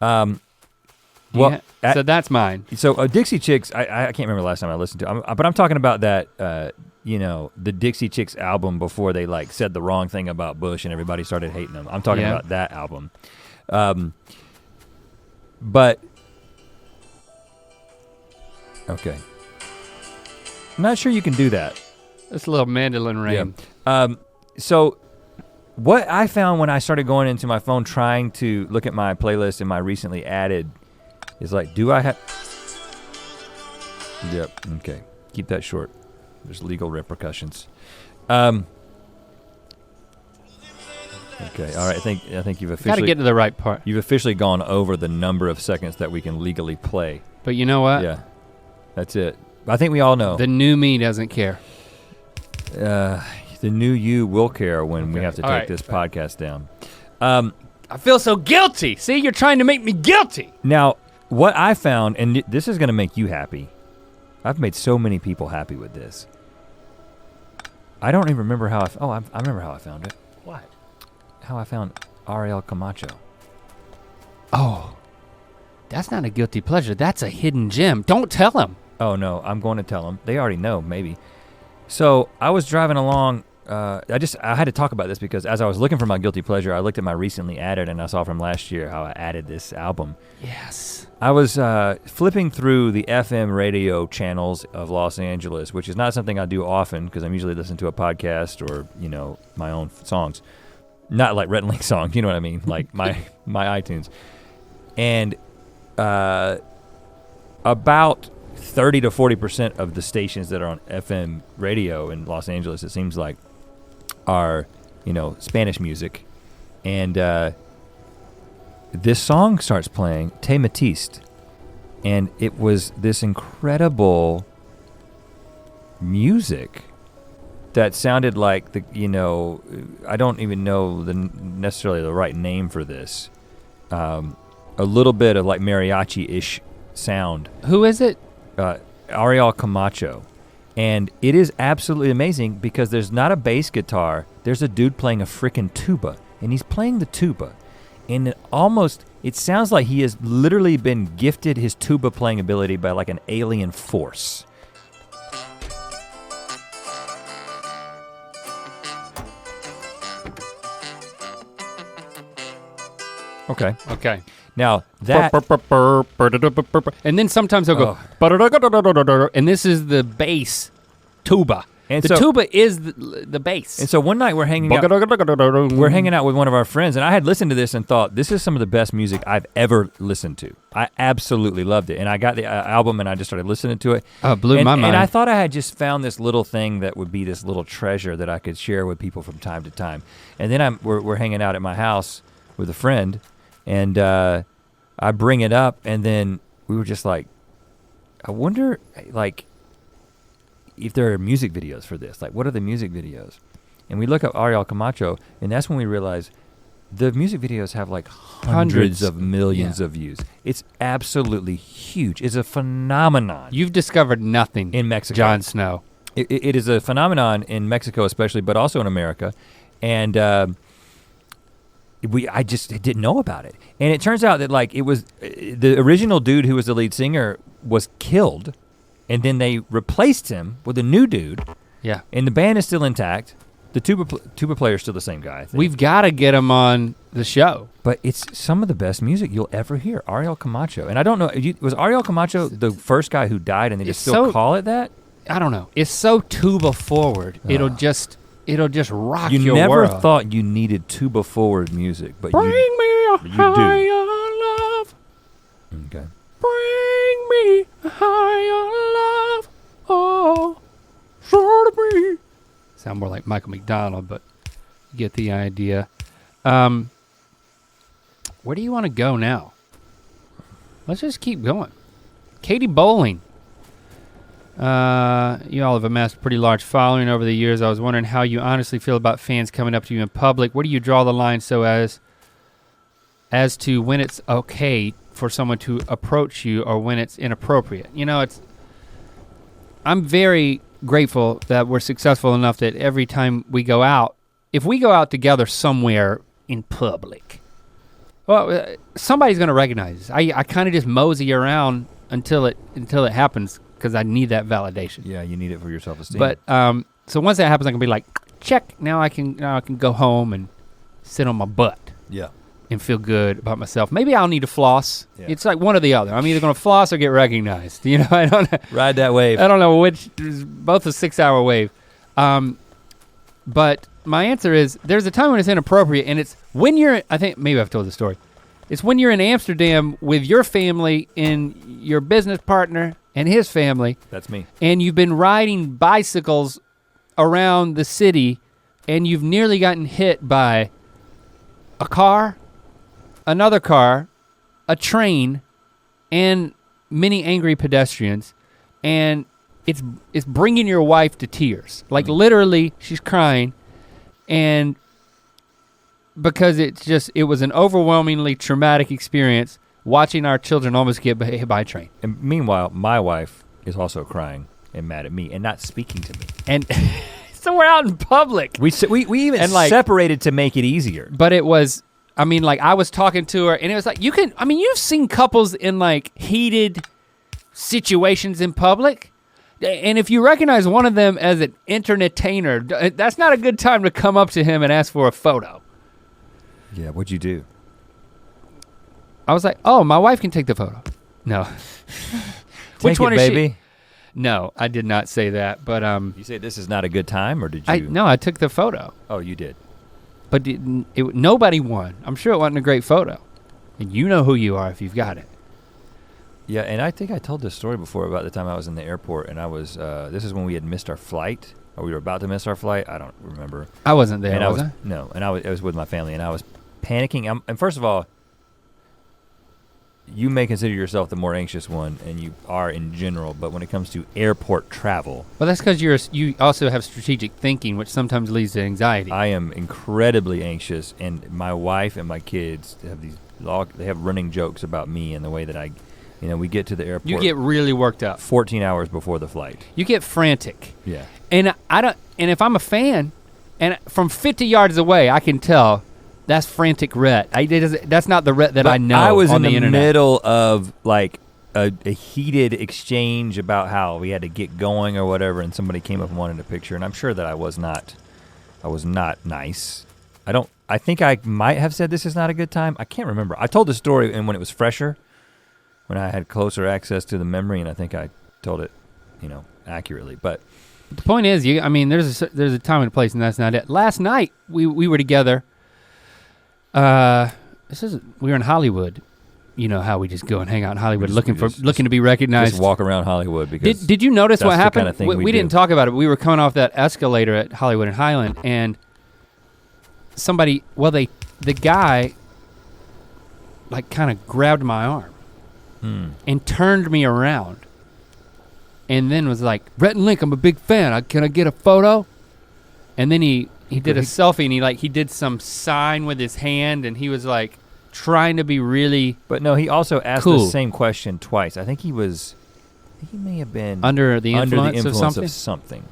So that's mine. So Dixie Chicks, I can't remember the last time I listened to, but I'm talking about that, the Dixie Chicks album before they like said the wrong thing about Bush and everybody started hating them. I'm talking about that album. But, okay. I'm not sure you can do that. That's a little mandolin rain. Yeah. So what I found when I started going into my phone trying to look at my playlist and my recently added is like, do I have? Yep, okay, keep that short. There's legal repercussions. Okay, all right, I think you've officially- Gotta get to the right part. You've officially gone over the number of seconds that we can legally play. But you know what? Yeah, that's it. I think we all know. The new me doesn't care. The new you will care when we have to take this podcast down. I feel so guilty. See, you're trying to make me guilty. Now, what I found, and this is gonna make you happy. I've made so many people happy with this. I don't even remember how I remember how I found it. What? How I found Ariel Camacho. Oh, that's not a guilty pleasure. That's a hidden gem. Don't tell him. Oh no, I'm going to tell them. They already know, maybe. So I was driving along, I had to talk about this because as I was looking for my guilty pleasure, I looked at my recently added and I saw from last year how I added this album. Yes. I was flipping through the FM radio channels of Los Angeles, which is not something I do often because I'm usually listening to a podcast or, my own songs. Not like Rhett and Link songs, you know what I mean? Like my iTunes. And about 30 to 40% of the stations that are on FM radio in Los Angeles, it seems like, are, Spanish music. And this song starts playing, Te Metiste. And it was this incredible music that sounded like I don't even know necessarily the right name for this. A little bit of like mariachi-ish sound. Who is it? Ariel Camacho. And it is absolutely amazing because there's not a bass guitar, there's a dude playing a frickin' tuba, and he's playing the tuba. And it sounds like he has literally been gifted his tuba playing ability by like an alien force. Okay. Okay. Now that, and then sometimes he'll go, and this is the bass tuba. And the tuba is the bass. And so one night we're hanging out with one of our friends, and I had listened to this and thought, this is some of the best music I've ever listened to. I absolutely loved it. And I got the album and I just started listening to it. Blew my mind. And I thought I had just found this little thing that would be this little treasure that I could share with people from time to time. And then we're hanging out at my house with a friend, and I bring it up, and then we were just like, I wonder like if there are music videos for this. Like, what are the music videos? And we look up Ariel Camacho, and that's when we realize the music videos have like hundreds of millions of views. It's absolutely huge. It's a phenomenon. You've discovered nothing in Mexico. Jon Snow. It is a phenomenon in Mexico especially, but also in America. And I just didn't know about it. And it turns out that like it was, the original dude who was the lead singer was killed, and then they replaced him with a new dude. Yeah. And the band is still intact. The tuba player is still the same guy, I think. We've gotta get him on the show. But it's some of the best music you'll ever hear, Ariel Camacho. And I don't know, was Ariel Camacho the first guy who died and they just still call it that? I don't know, it's so tuba forward. It'll just rock your world. You never thought you needed tuba forward music, but Bring me a higher love. Okay. Bring me a higher love. Oh, sort of me. Sound more like Michael McDonald, but you get the idea. Where do you want to go now? Let's just keep going. Katie Bowling. You all have amassed a pretty large following over the years. I was wondering how you honestly feel about fans coming up to you in public. Where do you draw the line so as to when it's okay for someone to approach you or when it's inappropriate? You know, I'm very grateful that we're successful enough that every time we go out, if we go out together somewhere in public, well, somebody's gonna recognize us. I kind of just mosey around until it happens, because I need that validation. Yeah, you need it for your self-esteem. But so once that happens, I can be like, check. Now I can go home and sit on my butt. Yeah. And feel good about myself. Maybe I'll need to floss. Yeah. It's like one or the other. I'm either gonna floss or get recognized. You know, I don't know. Ride that wave. I don't know which. Both a 6-hour wave. But my answer is, there's a time when it's inappropriate, and it's when you're. I think maybe I've told the story. It's when you're in Amsterdam with your family and your business partner and his family. That's me. And you've been riding bicycles around the city, and you've nearly gotten hit by a car, another car, a train, and many angry pedestrians, and it's bringing your wife to tears. Like literally, she's crying, and because it was an overwhelmingly traumatic experience watching our children almost get hit by a train. And meanwhile, my wife is also crying and mad at me and not speaking to me. And so we're out in public. We even separated to make it easier. But it was, I mean, like I was talking to her, and it was like, you've seen couples in like heated situations in public. And if you recognize one of them as an entertainer, that's not a good time to come up to him and ask for a photo. Yeah, what'd you do? I was like, oh, my wife can take the photo. No. Which one is baby? She? No, I did not say that, but You say this is not a good time, or did you? No, I took the photo. Oh, you did. But nobody won. I'm sure it wasn't a great photo. And you know who you are if you've got it. Yeah, and I think I told this story before about the time I was in the airport, and I was, this is when we had missed our flight, or we were about to miss our flight, I don't remember. I wasn't there, and was I? No, and I was with my family, and I was panicking, and first of all, you may consider yourself the more anxious one, and you are in general, but when it comes to airport travel. Well, that's because you also have strategic thinking, which sometimes leads to anxiety. I am incredibly anxious, and my wife and my kids they have running jokes about me and the way that we get to the airport. You get really worked up. 14 hours before the flight. You get frantic. Yeah. And and if I'm a fan, and from 50 yards away, I can tell that's frantic Rhett. That's not the Rhett that I know on the internet. I was in the middle of like a heated exchange about how we had to get going or whatever, and somebody came up and wanted a picture, and I'm sure that I was not nice. I think I might have said this is not a good time. I can't remember. I told the story and when it was fresher, when I had closer access to the memory, and I think I told it, accurately. But the point is, there's a time and a place, and that's not it. Last night we were together. We were in Hollywood. You know how we just go and hang out in Hollywood, looking to be recognized. Just walk around Hollywood because. Did you notice what happened? Kind of thing we didn't talk about it. But we were coming off that escalator at Hollywood and Highland, and the guy, like, kind of grabbed my arm and turned me around, and then was like, "Rhett and Link, I'm a big fan. Can I get a photo?" And then he did a selfie, and he did some sign with his hand, and he was like trying to be really. But no, he also asked cool. the same question twice. I think he may have been under the influence of something.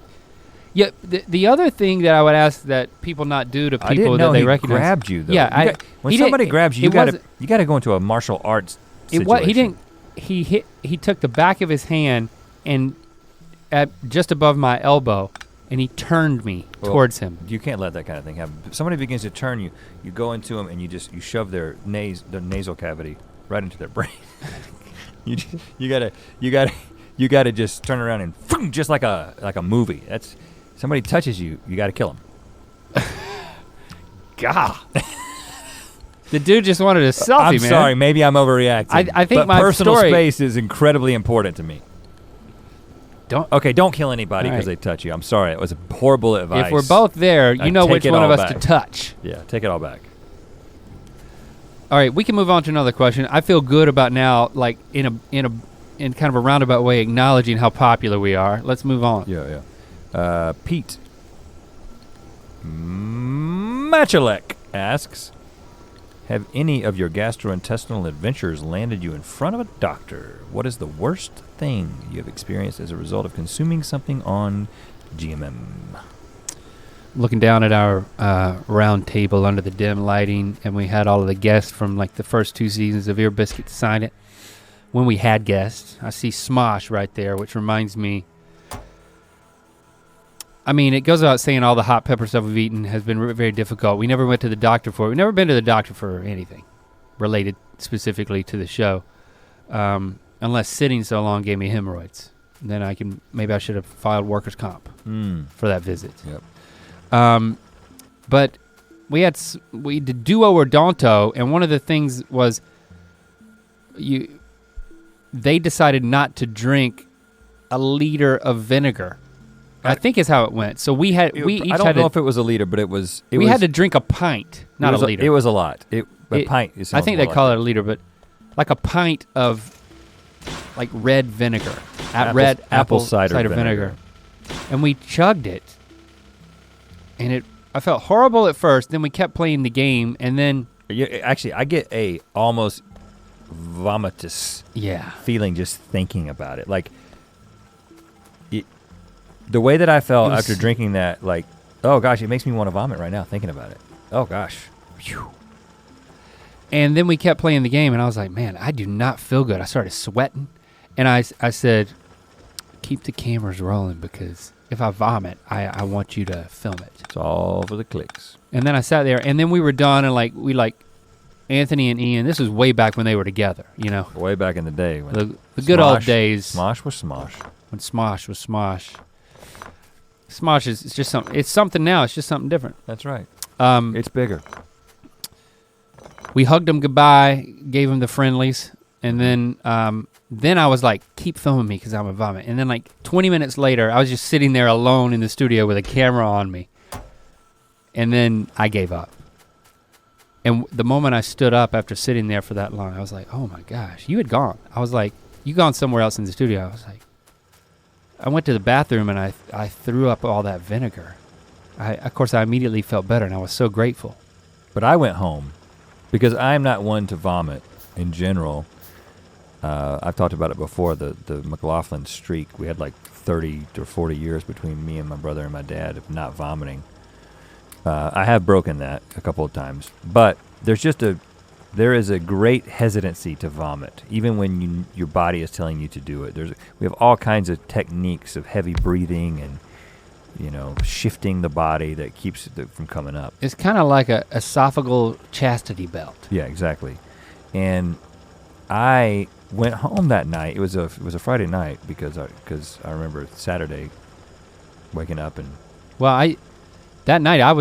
Yeah, the other thing that I would ask that people not do to people that they recognize. Grabbed you though. Yeah, when somebody grabs you, you got to go into a martial arts situation. He took the back of his hand and at just above my elbow, and he turned me towards him. You can't let that kind of thing happen. If somebody begins to turn you, you go into them and you shove their nasal cavity right into their brain. you gotta just turn around and just like a movie. That's somebody touches you, you gotta kill them. God. The dude just wanted a selfie, I'm man. sorry, maybe I'm overreacting. I think but personal space is incredibly important to me. Don't kill anybody because they touch you. I'm sorry, it was horrible advice. If we're both there, you know which one of us to touch. Yeah, take it all back. All right, we can move on to another question. I feel good about now, like in kind of a roundabout way, acknowledging how popular we are. Let's move on. Yeah. Pete Machalek asks, have any of your gastrointestinal adventures landed you in front of a doctor? What is the worst thing you have experienced as a result of consuming something on GMM? Looking down at our round table under the dim lighting, and we had all of the guests from like the first 2 seasons of Ear Biscuit sign it. When we had guests, I see Smosh right there, which reminds me, it goes without saying all the hot pepper stuff we've eaten has been very difficult. We never went to the doctor for it. We've never been to the doctor for anything related specifically to the show, unless sitting so long gave me hemorrhoids. Then maybe I should have filed workers' comp for that visit. Yep. But we did duo or Donto, and one of the things was they decided not to drink a liter of vinegar. I think is how it went. So we each I don't know if it was a liter, but we had to drink a pint, not a liter. It was a lot. A pint. I think they call it a liter, but like a pint of like red vinegar, apple cider vinegar, and we chugged it. And I felt horrible at first. Then we kept playing the game, and then actually, I get a almost vomitous feeling just thinking about it. Like the way that I felt after drinking that, like, oh gosh, it makes me want to vomit right now thinking about it. Oh gosh. Whew. And then we kept playing the game, and I was like, man, I do not feel good. I started sweating, and I said, keep the cameras rolling because if I vomit, I want you to film it. It's all for the clicks. And then I sat there, and then we were done, and we Anthony and Ian, this was way back when they were together, Way back in the day. When the good old days. Smosh was Smosh. When Smosh was Smosh. Smosh is just something, it's something now, it's just something different. That's right. It's bigger. We hugged him goodbye, gave him the friendlies, and then I was like, keep filming me because I'm a vomit. And then like 20 minutes later, I was just sitting there alone in the studio with a camera on me. And then I gave up. And the moment I stood up after sitting there for that long, I was like, oh my gosh, you had gone. I was like, you gone somewhere else in the studio. I was like, I went to the bathroom and I threw up all that vinegar. Of course, I immediately felt better and I was so grateful. But I went home because I'm not one to vomit in general. I've talked about it before, the McLaughlin streak. We had like 30 to 40 years between me and my brother and my dad of not vomiting. I have broken that a couple of times, but there is a great hesitancy to vomit, even when your body is telling you to do it. We have all kinds of techniques of heavy breathing and shifting the body that keeps it from coming up. It's kind of like a esophageal chastity belt. Yeah, exactly. And I went home that night. It was a Friday night because I remember Saturday waking up and. Well, that night I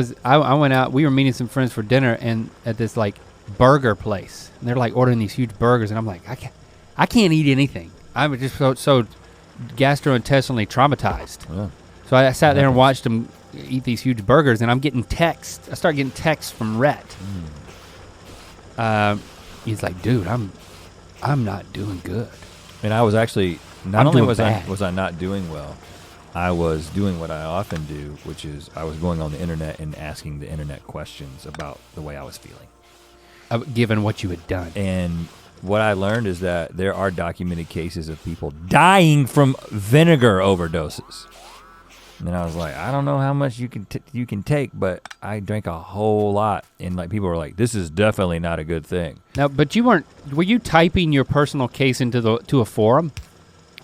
went out. We were meeting some friends for dinner and at this like burger place. And they're like ordering these huge burgers, and I'm like, I can't eat anything. I'm just so gastrointestinally traumatized. Yeah. So I sat there and watched them eat these huge burgers, and I'm getting texts. I start getting texts from Rhett. He's like, dude, I'm not doing good. And I was actually, not only was I not doing well, I was doing what I often do, which is I was going on the internet and asking the internet questions about the way I was feeling. Given what you had done. And what I learned is that there are documented cases of people dying from vinegar overdoses. And I was like, I don't know how much you can take, but I drank a whole lot. And like people were like, this is definitely not a good thing. Now, but were you typing your personal case to a forum?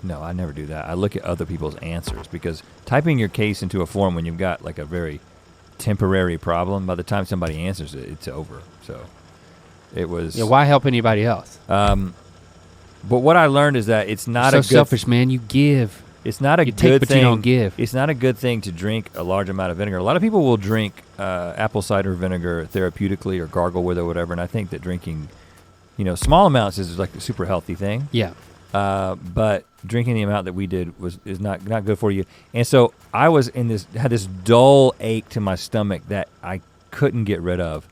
No, I never do that. I look at other people's answers because typing your case into a forum when you've got like a very temporary problem, by the time somebody answers it, it's over. So it was. Yeah, why help anybody else? But what I learned is that it's not so selfish, man. You give. It's not a you good take, but thing. You don't give. It's not a good thing to drink a large amount of vinegar. A lot of people will drink apple cider vinegar therapeutically or gargle with it or whatever, and I think that drinking, small amounts is like a super healthy thing. Yeah. But drinking the amount that we did is not good for you. And so I was had this dull ache to my stomach that I couldn't get rid of.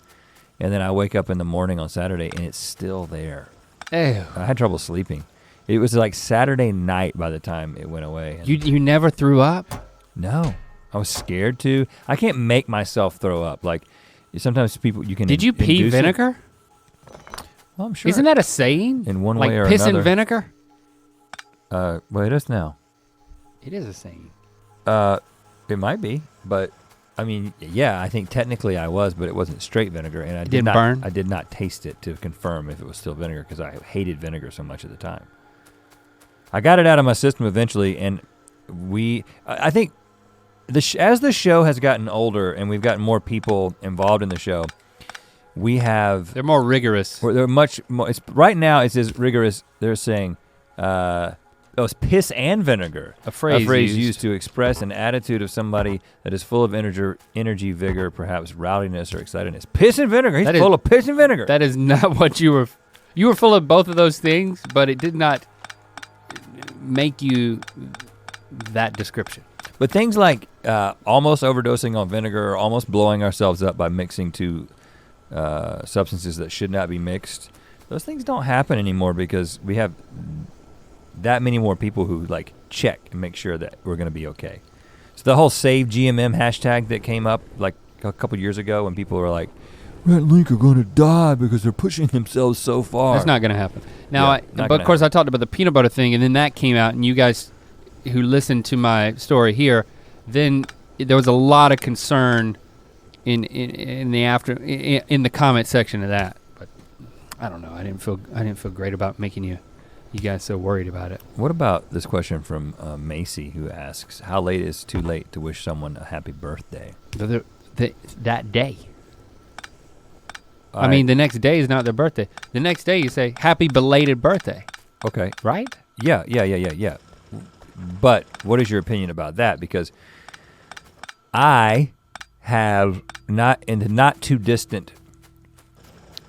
And then I wake up in the morning on Saturday and it's still there. Ew. I had trouble sleeping. It was like Saturday night by the time it went away. You never threw up? No, I was scared to. I can't make myself throw up. Like sometimes people you can. Did you pee vinegar? Well, I'm sure. Isn't that a saying? In one like way or piss another. And vinegar? Well, it is now. It is a saying. It might be, but I mean, yeah, I think technically I was, but it wasn't straight vinegar, and I didn't burn? I did not taste it to confirm if it was still vinegar because I hated vinegar so much at the time. I got it out of my system eventually, and I think as the show has gotten older and we've gotten more people involved in the show, they're more rigorous. They're much more. Right now it's as rigorous. They're saying. It's piss and vinegar. A phrase used to express an attitude of somebody that is full of energy, vigor, perhaps rowdiness or excitedness. Piss and vinegar. He's full of piss and vinegar. That is not what you were. You were full of both of those things, but it did not make you that description. But things like almost overdosing on vinegar or almost blowing ourselves up by mixing two substances that should not be mixed, those things don't happen anymore because we have that many more people who like check and make sure that we're gonna be okay. So the whole Save GMM hashtag that came up like a couple years ago when people were like, Rhett and Link are gonna die because they're pushing themselves so far. That's not gonna happen. Now, but of course I talked about the peanut butter thing and then that came out and you guys who listened to my story here, then there was a lot of concern in the comment section of that. But I don't know, I didn't feel great about making you guys so worried about it. What about this question from Macy who asks, how late is too late to wish someone a happy birthday? That day. I mean, the next day is not their birthday. The next day you say, happy belated birthday. Okay. Right? Yeah. But what is your opinion about that? Because I have not, in the not too distant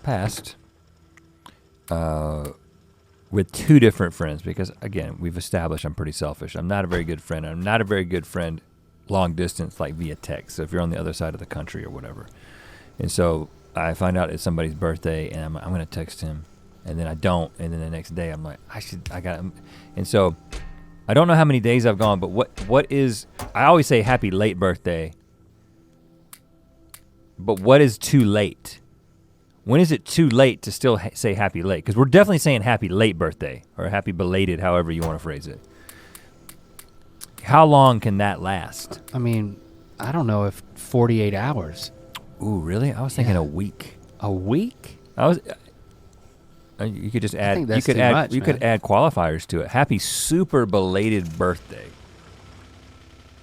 past, with two different friends, because again, we've established I'm pretty selfish. I'm not a very good friend. I'm not a very good friend long distance, like via text. So if you're on the other side of the country or whatever. And so I find out it's somebody's birthday and I'm gonna text him, and then I don't, and then the next day I'm like, I got him. And so I don't know how many days I've gone, but what is, I always say happy late birthday, but what is too late? When is it too late to still say happy late? Because we're definitely saying happy late birthday, or happy belated, however you want to phrase it. How long can that last? I mean, I don't know if 48 hours. Ooh, really? I was thinking a week. A week? You could just add. You could add qualifiers to it. Happy super belated birthday.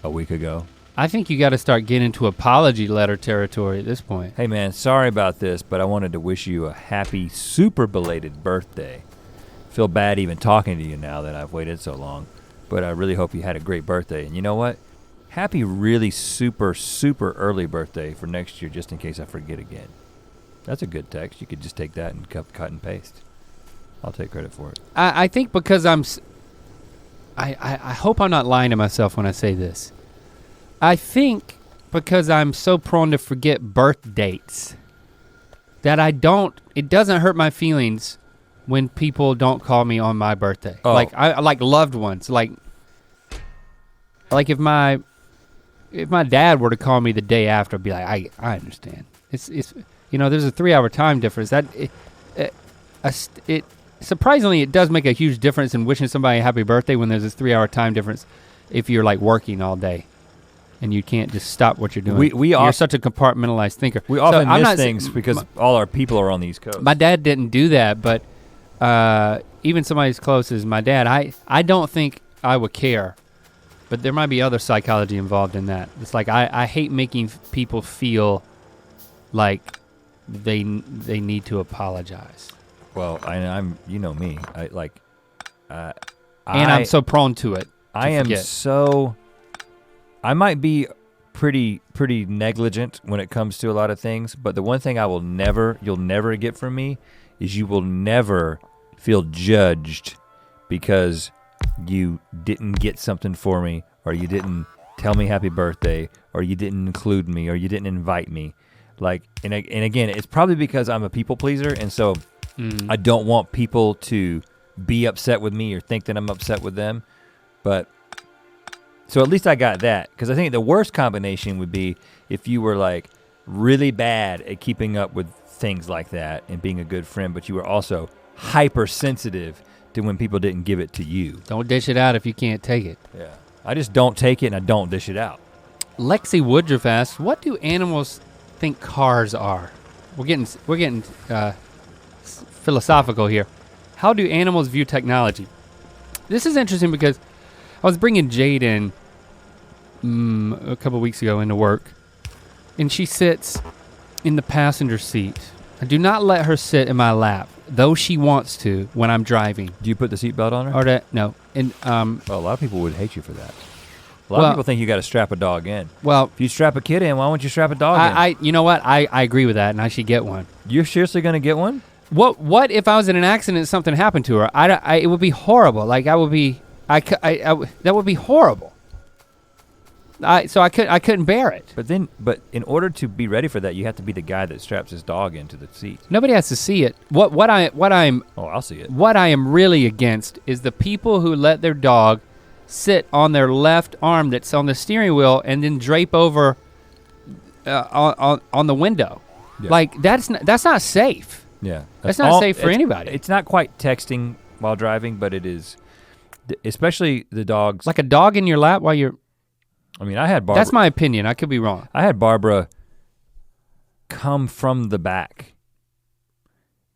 A week ago. I think you got to start getting into apology letter territory at this point. Hey man, sorry about this, but I wanted to wish you a happy super belated birthday. Feel bad even talking to you now that I've waited so long, but I really hope you had a great birthday. And you know what? Happy really super early birthday for next year, just in case I forget again. That's a good text. You could just take that and cut and paste. I'll take credit for it. I think because I hope I'm not lying to myself when I say this. I think because I'm so prone to forget birth dates that it doesn't hurt my feelings when people don't call me on my birthday. Oh. Like I like loved ones. Like if my dad were to call me the day after, I'd be like, I understand. It's there's a 3-hour time difference. Surprisingly, it does make a huge difference in wishing somebody a happy birthday when there's this 3-hour time difference if you're like working all day and you can't just stop what you're doing. You're such a compartmentalized thinker. We often miss things because all our people are on the East Coast. My dad didn't do that, but even somebody as close as my dad, I don't think I would care. But there might be other psychology involved in that. It's like I hate making people feel like they need to apologize. Well, I'm you know me. I'm so prone to it. I might be pretty negligent when it comes to a lot of things, but the one thing you'll never get from me is you will never feel judged because you didn't get something for me, or you didn't tell me happy birthday, or you didn't include me, or you didn't invite me. And again, it's probably because I'm a people pleaser, and so I don't want people to be upset with me or think that I'm upset with them. But so at least I got that, because I think the worst combination would be if you were like really bad at keeping up with things like that and being a good friend, but you were also hypersensitive to when people didn't give it to you. Don't dish it out if you can't take it. Yeah, I just don't take it and I don't dish it out. Lexi Woodruff asks, what do animals think cars are? We're getting philosophical here. How do animals view technology? This is interesting because I was bringing Jade in a couple weeks ago into work, and she sits in the passenger seat. I do not let her sit in my lap, though she wants to when I'm driving. Do you put the seatbelt on her? No. And well, a lot of people would hate you for that. A lot of people think you got to strap a dog in. Well, if you strap a kid in, why won't you strap a dog in? You know what? I agree with that, and I should get one. You're seriously gonna get one? What if I was in an accident and something happened to her? It would be horrible. Like that would be horrible. I couldn't bear it. But in order to be ready for that, you have to be the guy that straps his dog into the seat. Nobody has to see it. I'll see it. What I am really against is the people who let their dog sit on their left arm that's on the steering wheel and then drape over on the window. Yeah. Like that's not safe. Yeah, that's not safe for anybody. It's not quite texting while driving, but it is, especially the dogs. Like a dog in your lap while you're. I mean, I had Barbara. That's my opinion. I could be wrong. I had Barbara come from the back